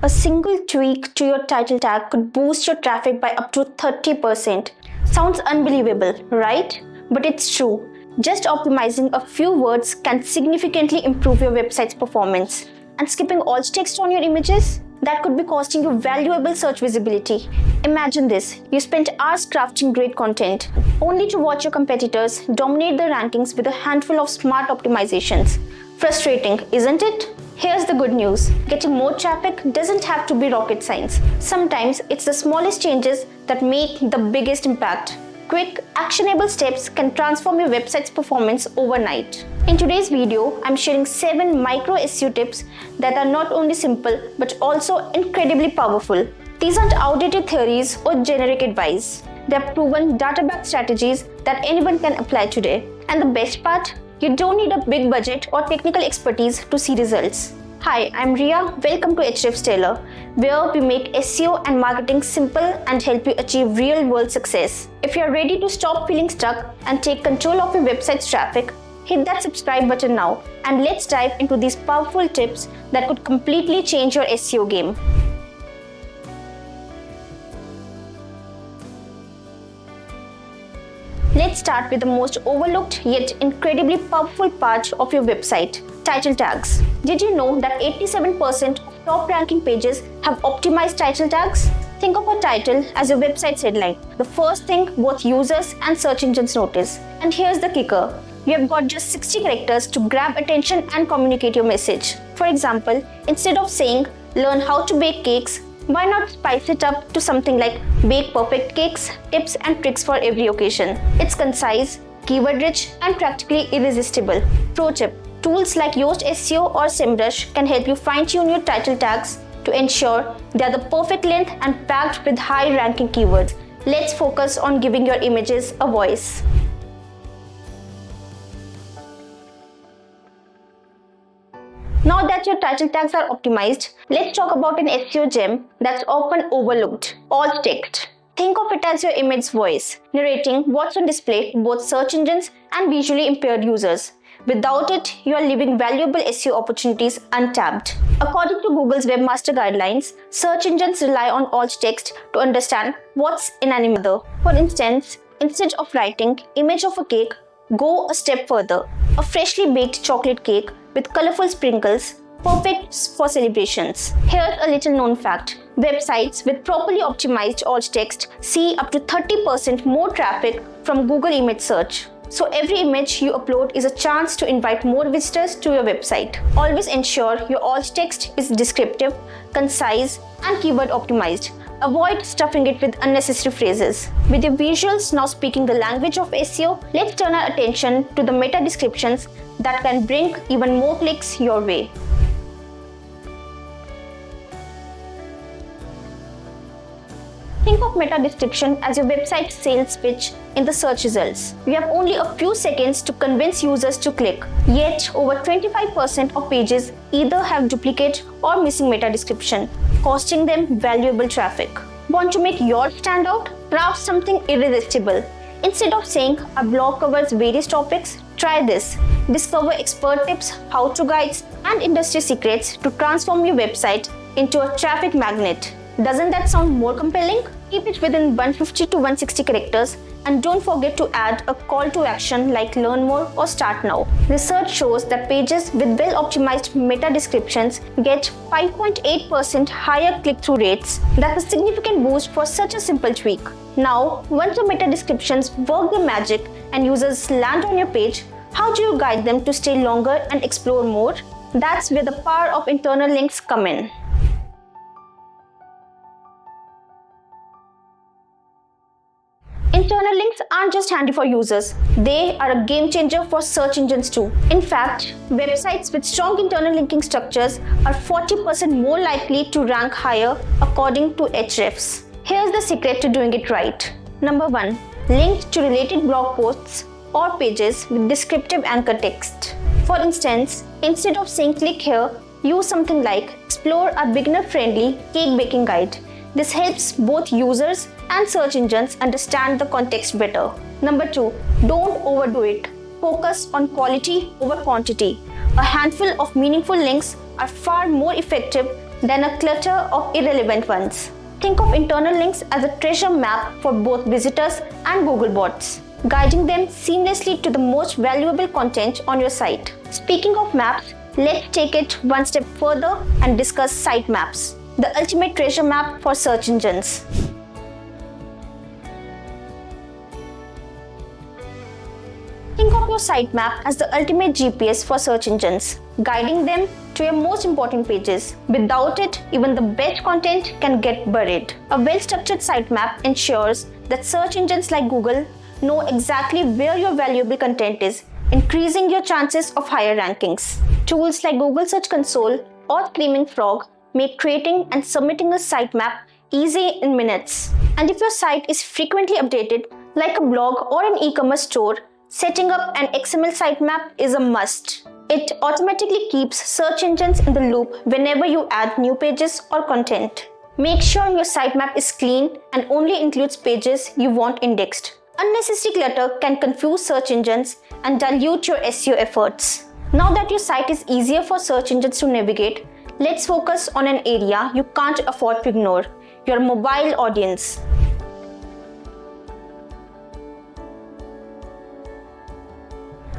A single tweak to your title tag could boost your traffic by up to 30%. Sounds unbelievable, right? But it's true. Just optimizing a few words can significantly improve your website's performance. And skipping all text on your images? That could be costing you valuable search visibility. Imagine this, you spent hours crafting great content, only to watch your competitors dominate the rankings with a handful of smart optimizations. Frustrating, isn't it? Here's the good news. Getting more traffic doesn't have to be rocket science. Sometimes it's the smallest changes that make the biggest impact. Quick, actionable steps can transform your website's performance overnight. In today's video, I'm sharing 7 micro SEO tips that are not only simple but also incredibly powerful. These aren't outdated theories or generic advice. They're proven data-backed strategies that anyone can apply today. And the best part? You don't need a big budget or technical expertise to see results. Hi, I'm Ria. Welcome to 𝗕𝗓𝗄𝗧, where we make SEO and marketing simple and help you achieve real-world success. If you're ready to stop feeling stuck and take control of your website's traffic, hit that subscribe button now and let's dive into these powerful tips that could completely change your SEO game. Let's start with the most overlooked yet incredibly powerful part of your website, title tags. Did you know that 87% of top ranking pages have optimized title tags? Think of a title as your website's headline, the first thing both users and search engines notice. And here's the kicker. You have got just 60 characters to grab attention and communicate your message. For example, instead of saying, learn how to bake cakes, why not spice it up to something like bake perfect cakes, tips and tricks for every occasion. It's concise, keyword rich and practically irresistible. Pro tip, tools like Yoast SEO or SEMrush can help you fine-tune your title tags to ensure they are the perfect length and packed with high ranking keywords. Let's focus on giving your images a voice. Now that your title tags are optimized, let's talk about an SEO gem that's often overlooked, alt text. Think of it as your image voice, narrating what's on display to both search engines and visually impaired users. Without it, you are leaving valuable SEO opportunities untapped. According to Google's Webmaster Guidelines, search engines rely on alt text to understand what's in an image. For instance, instead of writing image of a cake, go a step further. A freshly baked chocolate cake with colorful sprinkles, perfect for celebrations. Here's a little known fact. Websites with properly optimized alt text see up to 30% more traffic from Google image search. So every image you upload is a chance to invite more visitors to your website. Always ensure your alt text is descriptive, concise, and keyword optimized. Avoid stuffing it with unnecessary phrases. With your visuals now speaking the language of SEO, let's turn our attention to the meta descriptions that can bring even more clicks your way. Think of meta description as your website's sales pitch in the search results. You have only a few seconds to convince users to click, yet over 25% of pages either have duplicate or missing meta description, costing them valuable traffic. Want to make yours stand out? Craft something irresistible. Instead of saying a blog covers various topics, try this. Discover expert tips, how-to guides, and industry secrets to transform your website into a traffic magnet. Doesn't that sound more compelling? Keep it within 150 to 160 characters and don't forget to add a call to action like learn more or start now. Research shows that pages with well-optimized meta descriptions get 5.8% higher click-through rates. That's a significant boost for such a simple tweak. Now, once your meta descriptions work their magic and users land on your page, how do you guide them to stay longer and explore more? That's where the power of internal links come in. Internal links aren't just handy for users, they are a game changer for search engines too. In fact, websites with strong internal linking structures are 40% more likely to rank higher according to Ahrefs. Here's the secret to doing it right. Number 1. Link to related blog posts or pages with descriptive anchor text. For instance, instead of saying click here, use something like explore our beginner-friendly cake baking guide. This helps both users and search engines understand the context better. Number 2, don't overdo it. Focus on quality over quantity. A handful of meaningful links are far more effective than a clutter of irrelevant ones. Think of internal links as a treasure map for both visitors and Google bots, guiding them seamlessly to the most valuable content on your site. Speaking of maps, let's take it one step further and discuss sitemaps, the ultimate treasure map for search engines. Think of your sitemap as the ultimate GPS for search engines, guiding them to your most important pages. Without it, even the best content can get buried. A well-structured sitemap ensures that search engines like Google know exactly where your valuable content is, increasing your chances of higher rankings. Tools like Google Search Console or Screaming Frog make creating and submitting a sitemap easy in minutes. And if your site is frequently updated, like a blog or an e-commerce store, setting up an XML sitemap is a must. It automatically keeps search engines in the loop whenever you add new pages or content. Make sure your sitemap is clean and only includes pages you want indexed. Unnecessary clutter can confuse search engines and dilute your SEO efforts. Now that your site is easier for search engines to navigate, let's focus on an area you can't afford to ignore: your mobile audience.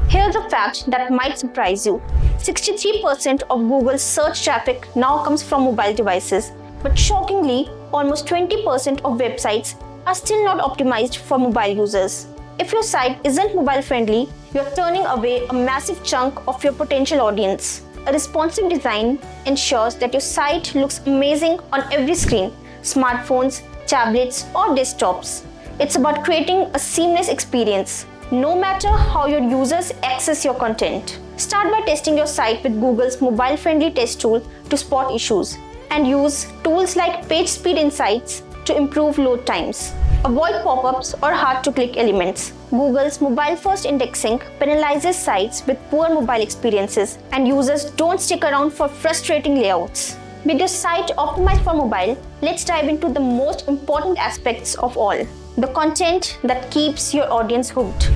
Here's a fact that might surprise you. 63% of Google's search traffic now comes from mobile devices, but shockingly, almost 20% of websites are still not optimized for mobile users. If your site isn't mobile friendly, you're turning away a massive chunk of your potential audience. A responsive design ensures that your site looks amazing on every screen: smartphones, tablets, or desktops. It's about creating a seamless experience, no matter how your users access your content. Start by testing your site with Google's mobile-friendly test tool to spot issues, and use tools like Page Speed Insights to improve load times. Avoid pop-ups or hard-to-click elements. Google's mobile-first indexing penalizes sites with poor mobile experiences, and users don't stick around for frustrating layouts. With your site optimized for mobile, let's dive into the most important aspects of all: the content that keeps your audience hooked.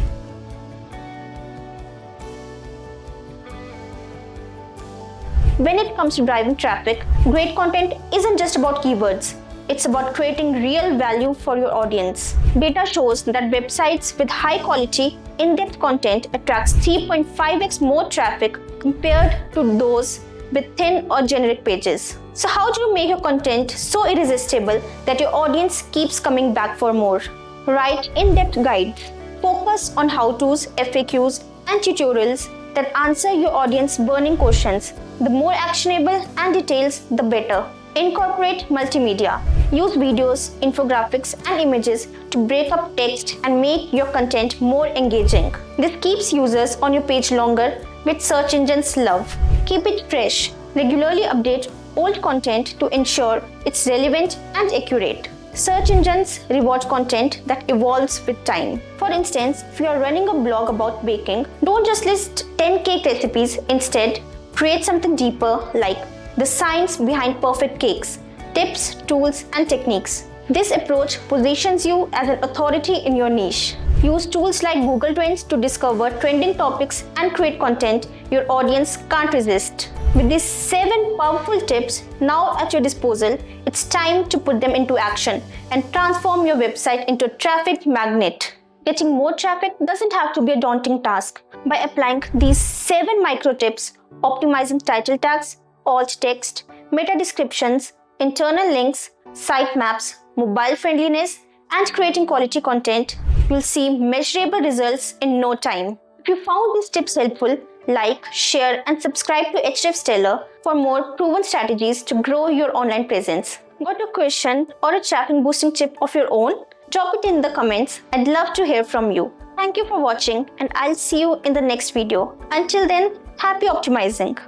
When it comes to driving traffic, great content isn't just about keywords. It's about creating real value for your audience. Data shows that websites with high quality, in-depth content attracts 3.5x more traffic compared to those with thin or generic pages. So how do you make your content so irresistible that your audience keeps coming back for more? Write in-depth guides. Focus on how-tos, FAQs, and tutorials that answer your audience's burning questions. The more actionable and details, the better. Incorporate multimedia. Use videos, infographics, and images to break up text and make your content more engaging. This keeps users on your page longer, which search engines love. Keep it fresh. Regularly update old content to ensure it's relevant and accurate. Search engines reward content that evolves with time. For instance, if you are running a blog about baking, don't just list 10 cake recipes. Instead, create something deeper, like the science behind perfect cakes, tips, tools, and techniques. This approach positions you as an authority in your niche. Use tools like Google Trends to discover trending topics and create content your audience can't resist. With these 7 powerful tips now at your disposal, it's time to put them into action and transform your website into a traffic magnet. Getting more traffic doesn't have to be a daunting task. By applying these 7 micro tips, optimizing title tags, alt text, meta descriptions, internal links, sitemaps, mobile friendliness, and creating quality content, you'll see measurable results in no time. If you found these tips helpful, like, share, and subscribe to Hrefs Stellar for more proven strategies to grow your online presence. Got a question or a traffic boosting tip of your own? Drop it in the comments. I'd love to hear from you. Thank you for watching, and I'll see you in the next video. Until then, happy optimizing.